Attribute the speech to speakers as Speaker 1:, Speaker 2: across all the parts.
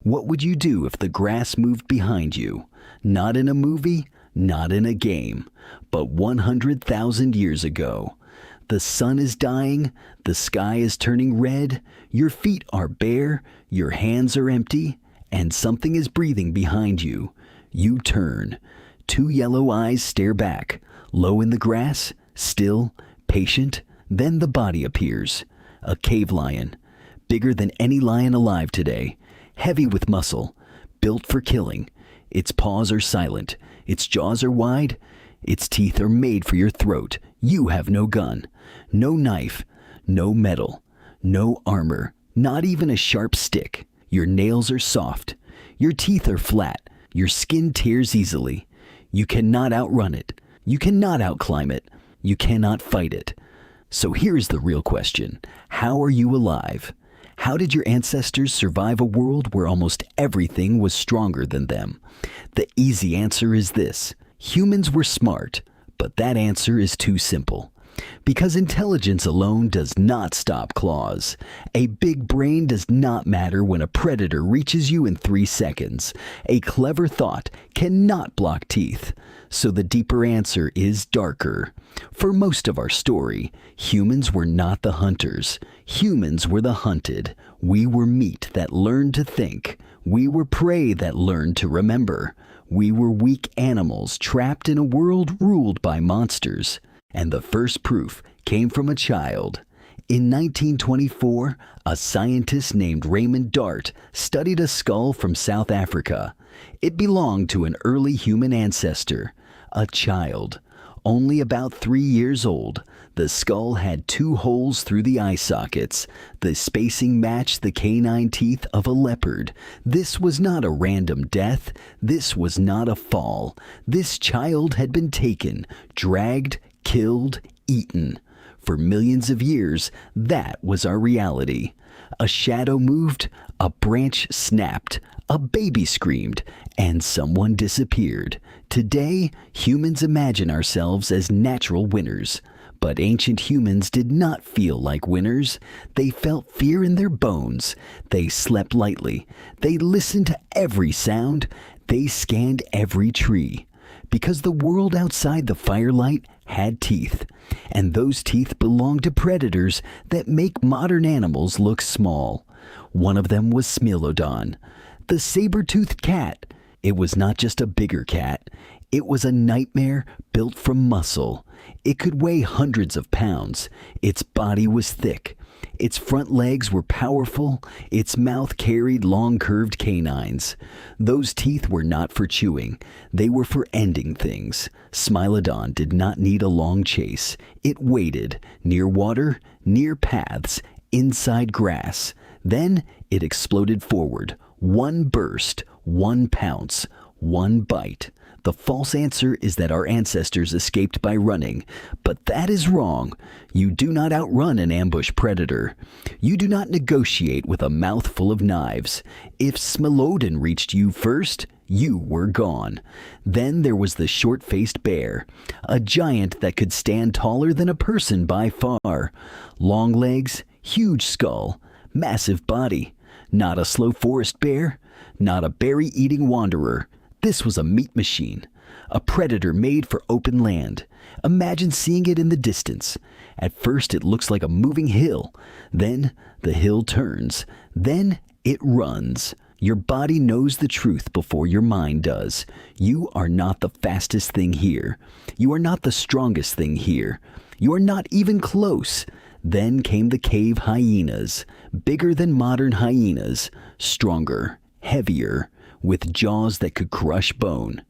Speaker 1: What would you do if the grass moved behind you? Not in a movie, not in a game, but 100,000 years ago. The sun is dying, the sky is turning red, your feet are bare, your hands are empty, and something is breathing behind you. You turn. Two yellow eyes stare back, low in the grass, still, patient. Then the body appears. A cave lion, bigger than any lion alive today, heavy with muscle, built for killing. Its paws are silent, its jaws are wide, its teeth are made for your throat. You have no gun, no knife, no metal, no armor, not even a sharp stick. Your nails are soft, your teeth are flat, your skin tears easily. You cannot outrun it, you cannot outclimb it, you cannot fight it. So here's the real question. How are you alive? How did your ancestors survive a world where almost everything was stronger than them? The easy answer is this. Humans were smart, but that answer is too simple. Because intelligence alone does not stop claws. A big brain does not matter when a predator reaches you in 3 seconds. A clever thought cannot block teeth. So the deeper answer is darker. For most of our story, humans were not the hunters. Humans were the hunted. We were meat that learned to think. We were prey that learned to remember. We were weak animals trapped in a world ruled by monsters. And the first proof came from a child. In 1924, a scientist named Raymond Dart studied a skull from South Africa. It belonged to an early human ancestor, a child. Only about 3 years old, the skull had 2 holes through the eye sockets. The spacing matched the canine teeth of a leopard. This was not a random death. This was not a fall. This child had been taken, dragged, killed, eaten. For millions of years, that was our reality. A shadow moved, a branch snapped, a baby screamed, and someone disappeared. Today, humans imagine ourselves as natural winners. But ancient humans did not feel like winners. They felt fear in their bones. They slept lightly. They listened to every sound. They scanned every tree. Because the world outside the firelight had teeth, and those teeth belonged to predators that make modern animals look small. One of them was Smilodon, the saber-toothed cat. It was not just a bigger cat. It was a nightmare built from muscle. It could weigh hundreds of pounds. Its body was thick. Its front legs were powerful. Its mouth carried long curved canines. Those teeth were not for chewing. They were for ending things. Smilodon did not need a long chase. It waited, near water, near paths, inside grass. Then it exploded forward. One burst, one pounce, one bite. The false answer is that our ancestors escaped by running, but that is wrong. You do not outrun an ambush predator. You do not negotiate with a mouth full of knives. If Smilodon reached you first, you were gone. Then there was the short-faced bear, a giant that could stand taller than a person by far. Long legs, huge skull, massive body. Not a slow forest bear, not a berry-eating wanderer. This was a meat machine, a predator made for open land. Imagine seeing it in the distance. At first it looks like a moving hill. Then the hill turns. Then it runs. Your body knows the truth before your mind does. You are not the fastest thing here. You are not the strongest thing here. You are not even close. Then came the cave hyenas, bigger than modern hyenas, stronger, heavier, with jaws that could crush bone.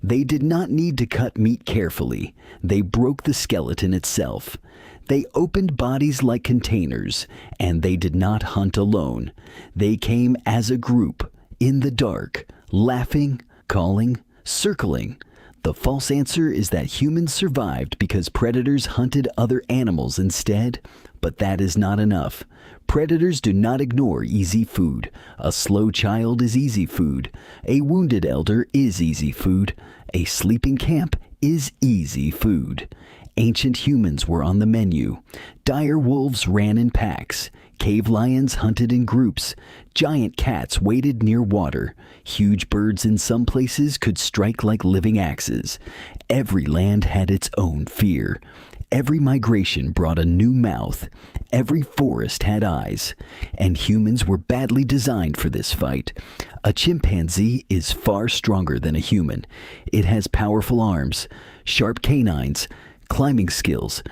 Speaker 1: They did not need to cut meat carefully. They broke the skeleton itself. They opened bodies like containers, and they did not hunt alone. They came as a group, in the dark, laughing, calling, circling. The false answer is that humans survived because predators hunted other animals instead, but that is not enough. Predators do not ignore easy food. A slow child is easy food. A wounded elder is easy food. A sleeping camp is easy food. Ancient humans were on the menu. Dire wolves ran in packs. Cave lions hunted in groups. Giant cats waded near water. Huge birds in some places could strike like living axes. Every land had its own fear. Every migration brought a new mouth. Every forest had eyes. And humans were badly designed for this fight. A chimpanzee is far stronger than a human. It has powerful arms, sharp canines, climbing skills.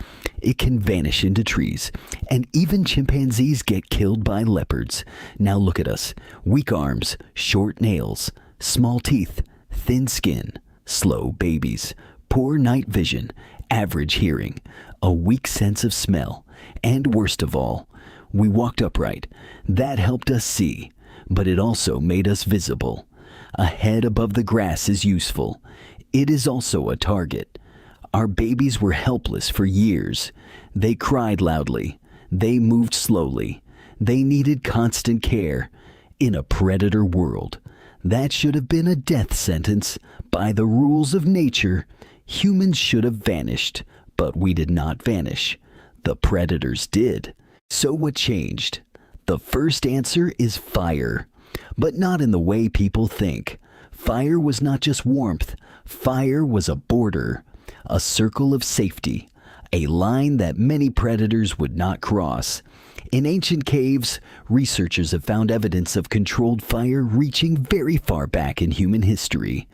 Speaker 1: It can vanish into trees. And even chimpanzees get killed by leopards. Now look at us. Weak arms, short nails, small teeth, thin skin, slow babies, poor night vision, average hearing, a weak sense of smell, and worst of all, we walked upright. That helped us see, but it also made us visible. A head above the grass is useful. It is also a target. Our babies were helpless for years. They cried loudly. They moved slowly. They needed constant care. In a predator world, that should have been a death sentence. By the rules of nature, humans should have vanished, but we did not vanish. The predators did. So what changed? The first answer is fire, but not in the way people think. Fire was not just warmth. Fire was a border, a circle of safety, a line that many predators would not cross. In ancient caves, researchers have found evidence of controlled fire reaching very far back in human history.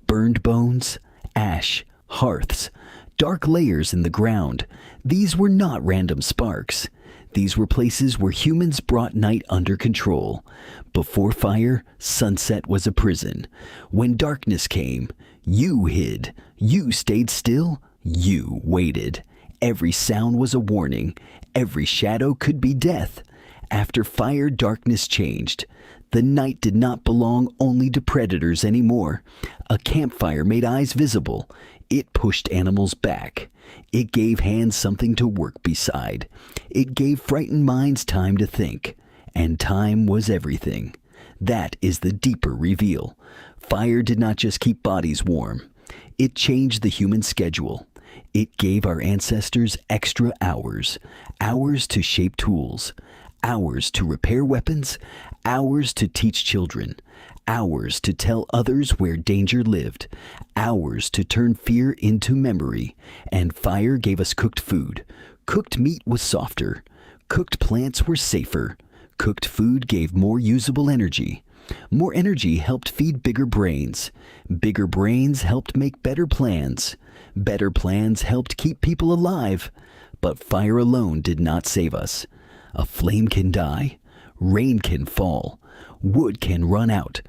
Speaker 1: Burned bones, ash, hearths, dark layers in the ground. These were not random sparks. These were places where humans brought night under control. Before fire, sunset was a prison. When darkness came, you hid. You stayed still. You waited. Every sound was a warning. Every shadow could be death. After fire, darkness changed. The night did not belong only to predators anymore. A campfire made eyes visible. It pushed animals back. It gave hands something to work beside. It gave frightened minds time to think. And time was everything. That is the deeper reveal. Fire did not just keep bodies warm. It changed the human schedule. It gave our ancestors extra hours. Hours to shape tools. Hours to repair weapons. Hours to teach children. Hours to tell others where danger lived. Hours to turn fear into memory. And fire gave us cooked food. Cooked meat was softer. Cooked plants were safer. Cooked food gave more usable energy. More energy helped feed bigger brains. Bigger brains helped make better plans. Better plans helped keep people alive. But fire alone did not save us. A flame can die. Rain can fall. Wood can run out.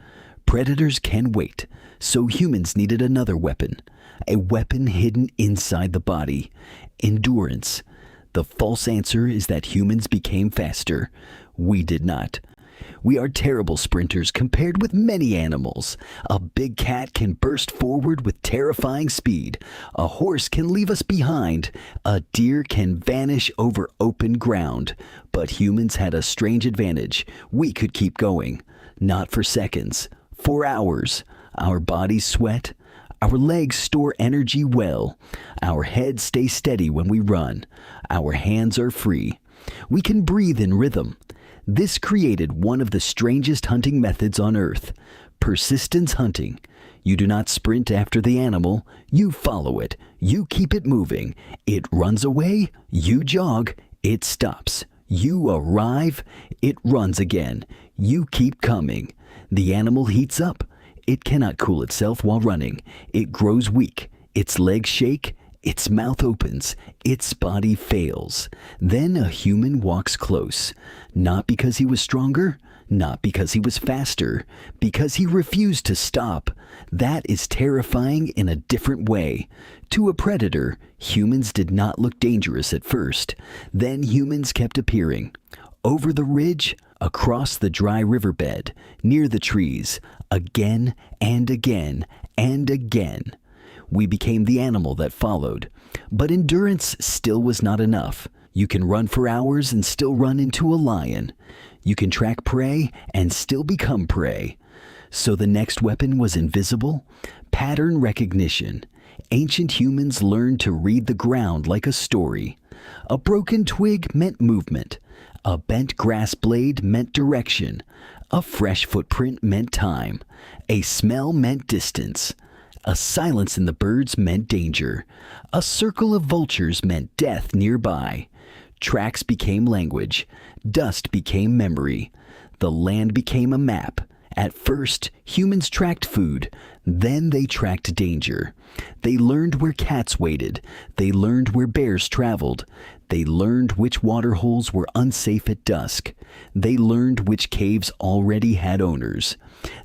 Speaker 1: Predators can wait. So humans needed another weapon. A weapon hidden inside the body. Endurance. The false answer is that humans became faster. We did not. We are terrible sprinters compared with many animals. A big cat can burst forward with terrifying speed. A horse can leave us behind. A deer can vanish over open ground. But humans had a strange advantage. We could keep going. Not for seconds. For hours. Our bodies sweat. Our legs store energy well. Our heads stay steady when we run. Our hands are free. We can breathe in rhythm. This created one of the strangest hunting methods on Earth. Persistence hunting. You do not sprint after the animal. You follow it. You keep it moving. It runs away. You jog. It stops. You arrive. It runs again. You keep coming. The animal heats up. It cannot cool itself while running. It grows weak. Its legs shake. Its mouth opens. Its body fails. Then a human walks close. Not because he was stronger. Not because he was faster. Because he refused to stop. That is terrifying in a different way. To a predator, humans did not look dangerous at first. Then humans kept appearing. Over the ridge, across the dry riverbed, near the trees, again and again and again. We became the animal that followed. But endurance still was not enough. You can run for hours and still run into a lion. You can track prey and still become prey. So the next weapon was invisible. Pattern recognition. Ancient humans learned to read the ground like a story. A broken twig meant movement. A bent grass blade meant direction. A fresh footprint meant time. A smell meant distance. A silence in the birds meant danger. A circle of vultures meant death nearby. Tracks became language. Dust became memory. The land became a map. At first, humans tracked food. Then they tracked danger. They learned where cats waited. They learned where bears traveled. They learned which water holes were unsafe at dusk. They learned which caves already had owners.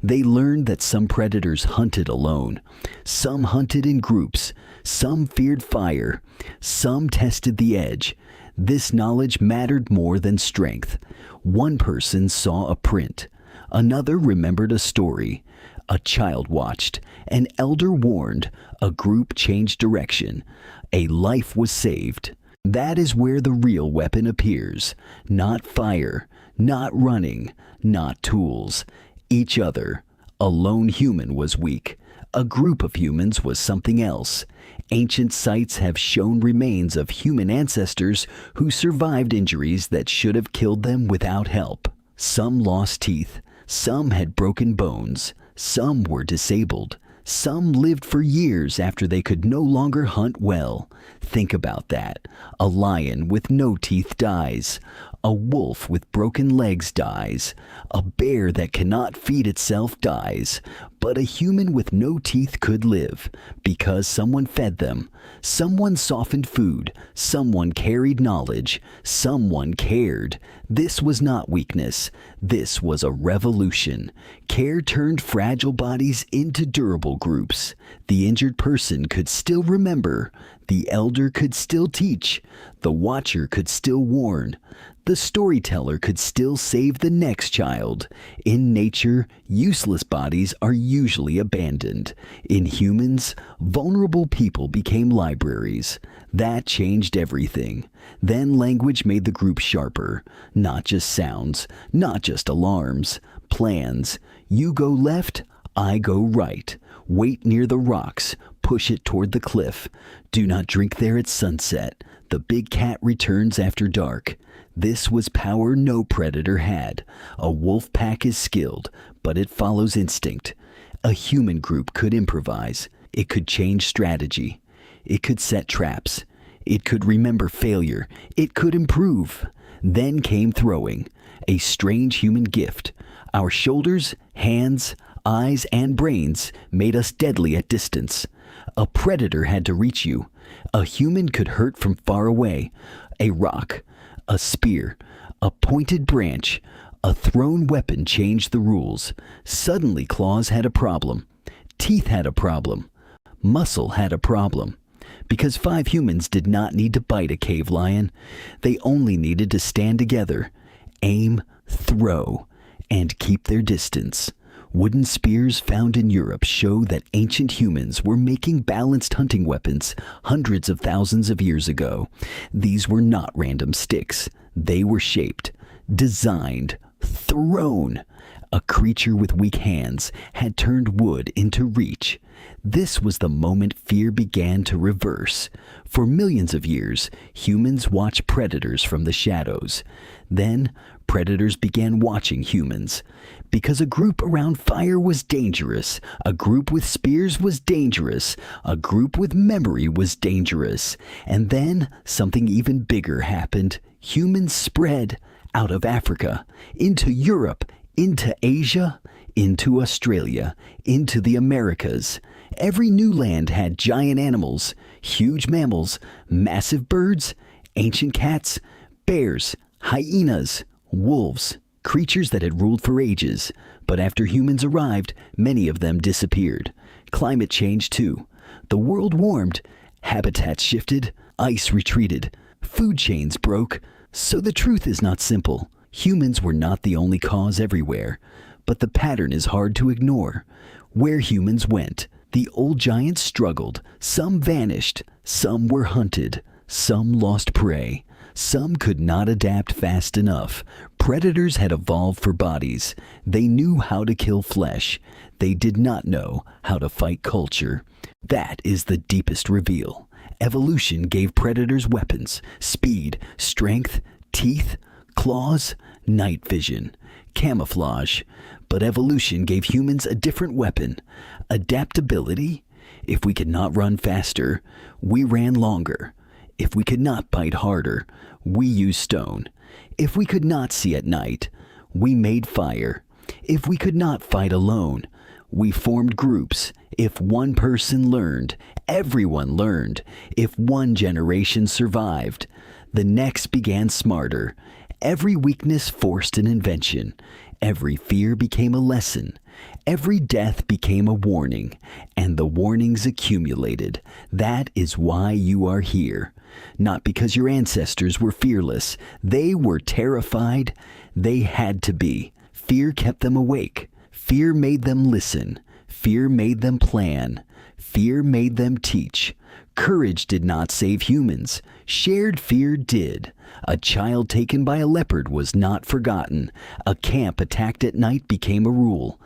Speaker 1: They learned that some predators hunted alone. Some hunted in groups. Some feared fire. Some tested the edge. This knowledge mattered more than strength. One person saw a print. Another remembered a story. A child watched. An elder warned. A group changed direction. A life was saved. That is where the real weapon appears. Not fire, not running, not tools. Each other. A lone human was weak. A group of humans was something else. Ancient sites have shown remains of human ancestors who survived injuries that should have killed them without help. Some lost teeth. Some had broken bones. Some were disabled. Some lived for years after they could no longer hunt well. Think about that. A lion with no teeth dies. A wolf with broken legs dies. A bear that cannot feed itself dies. But a human with no teeth could live because someone fed them. Someone softened food. Someone carried knowledge. Someone cared. This was not weakness. This was a revolution. Care turned fragile bodies into durable groups. The injured person could still remember. The elder could still teach. The watcher could still warn. The storyteller could still save the next child. In nature, useless bodies are usually abandoned. In humans, vulnerable people became libraries. That changed everything. Then language made the group sharper. Not just sounds, not just alarms, plans. You go left, I go right. Wait near the rocks. Push it toward the cliff. Do not drink there at sunset. The big cat returns after dark. This was power no predator had. A wolf pack is skilled, but it follows instinct. A human group could improvise. It could change strategy. It could set traps. It could remember failure. It could improve. Then came throwing, a strange human gift. Our shoulders, hands, eyes, and brains made us deadly at distance. A predator had to reach you. A human could hurt from far away. A rock, a spear, a pointed branch, a thrown weapon changed the rules. Suddenly claws had a problem. Teeth had a problem. Muscle had a problem. Because 5 humans did not need to bite a cave lion. They only needed to stand together, aim, throw, and keep their distance. Wooden spears found in Europe show that ancient humans were making balanced hunting weapons hundreds of thousands of years ago. These were not random sticks. They were shaped, designed, thrown. A creature with weak hands had turned wood into reach. This was the moment fear began to reverse. For millions of years, humans watched predators from the shadows. Then, predators began watching humans. Because a group around fire was dangerous, a group with spears was dangerous, a group with memory was dangerous. And then, something even bigger happened. Humans spread out of Africa, into Europe, into Asia, into Australia, into the Americas. Every new land had giant animals, huge mammals, massive birds, ancient cats, bears, hyenas, wolves, creatures that had ruled for ages. But after humans arrived, many of them disappeared. Climate changed too. The world warmed, habitats shifted, ice retreated, food chains broke. So the truth is not simple. Humans were not the only cause everywhere, but the pattern is hard to ignore. Where humans went, the old giants struggled. Some vanished, some were hunted, some lost prey. Some could not adapt fast enough. Predators had evolved for bodies. They knew how to kill flesh. They did not know how to fight culture. That is the deepest reveal. Evolution gave predators weapons, speed, strength, teeth, Claws, night vision, camouflage. But evolution gave humans a different weapon, adaptability. If we could not run faster, we ran longer. If we could not bite harder, we used stone. If we could not see at night, we made fire. If we could not fight alone, we formed groups. If one person learned, everyone learned. If one generation survived, the next began smarter. Every weakness forced an invention. Every fear became a lesson. Every death became a warning, and the warnings accumulated. That is why you are here. Not because your ancestors were fearless. They were terrified. They had to be. Fear kept them awake. Fear made them listen. Fear made them plan. Fear made them teach. Courage did not save humans. Shared fear did. A child taken by a leopard was not forgotten. A camp attacked at night became a rule.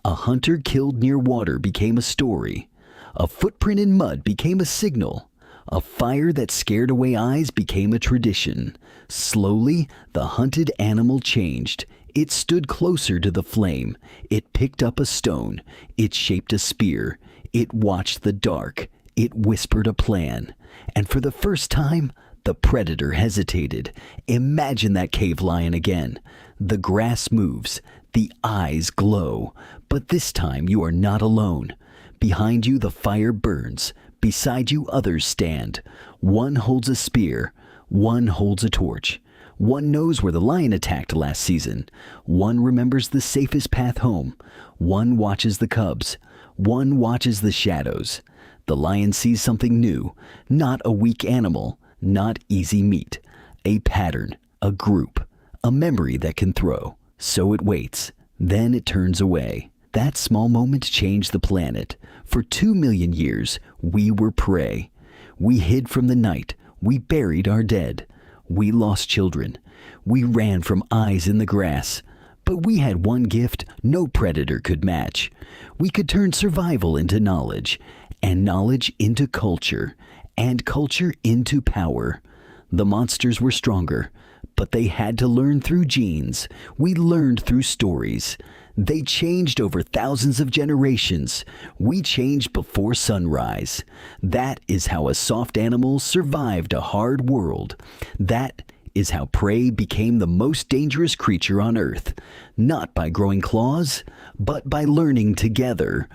Speaker 1: A hunter killed near water became a story. A footprint in mud became a signal. A fire that scared away eyes became a tradition. Slowly, the hunted animal changed. It stood closer to the flame. It picked up a stone. It shaped a spear. It watched the dark. It whispered a plan. And for the first time, the predator hesitated. Imagine that cave lion again. The grass moves. The eyes glow. But this time you are not alone. Behind you the fire burns. Beside you others stand. One holds a spear. One holds a torch. One knows where the lion attacked last season. One remembers the safest path home. One watches the cubs. One watches the shadows. The lion sees something new. Not a weak animal. Not easy meat. A pattern. A group. A memory that can throw. So it waits. Then it turns away. That small moment changed the planet. For 2 million years, we were prey. We hid from the night. We buried our dead. We lost children. We ran from eyes in the grass. But we had one gift no predator could match. We could turn survival into knowledge, and knowledge into culture, and culture into power. The monsters were stronger, but they had to learn through genes. We learned through stories. They changed over thousands of generations. We changed before sunrise. That is how a soft animal survived a hard world. That is how prey became the most dangerous creature on Earth. Not by growing claws, but by learning together.